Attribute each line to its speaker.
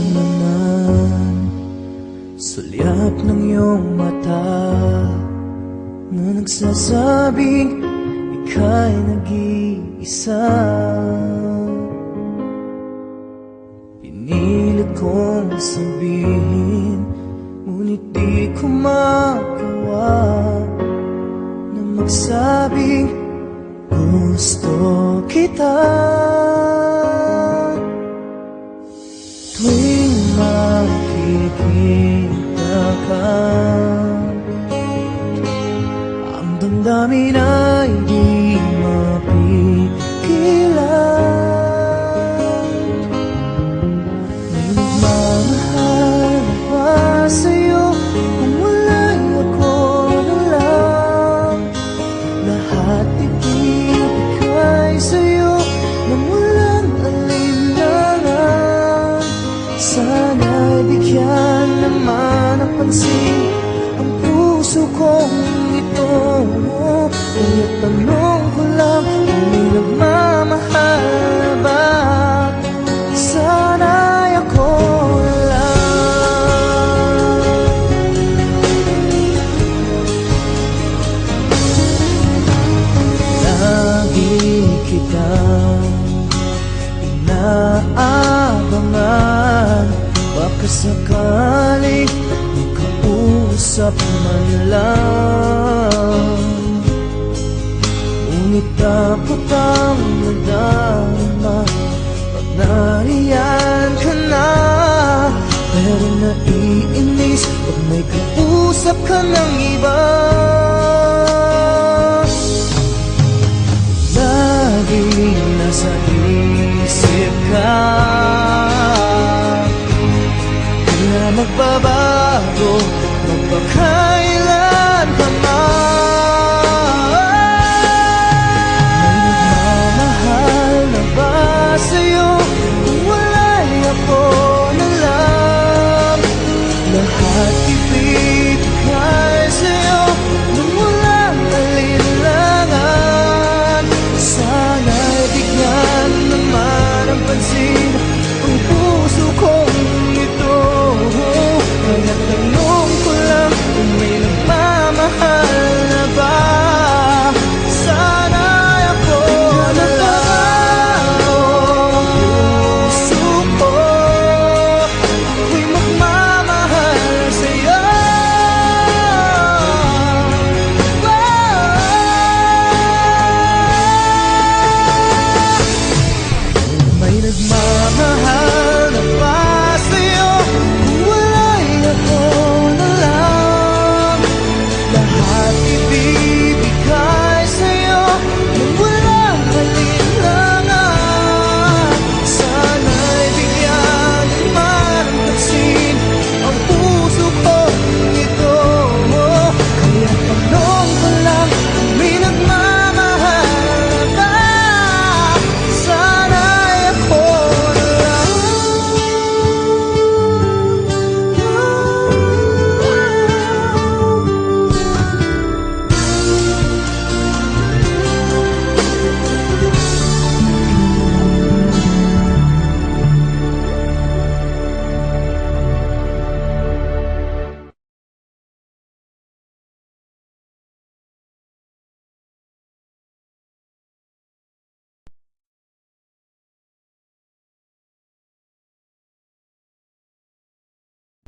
Speaker 1: naman sulyap ng iyong mata na nagsasabing ika'y nag-iisa. Pinilit kong sabihin, ngunit di ko magawa na magsabing gusto kita. Tuwing makikita ka, ang damdamin ay di mapigilan. May nagmamahal na ba sa'yo? Kung wala'y ako na lang. Lahat ibibigay sa'yo nang walang alinlangan. Sana'y bigyan naman ng pansin ang puso kong ito. Kaya tanong ko lang kung may nagmamahal ba? Sana'y ako lang. Lagi kitang inaabangan, baka sakaling makausap man lang. Ngunit takot ang nadama pag nariyan ka na. Pero naiinis pag may kausap ka ng iba.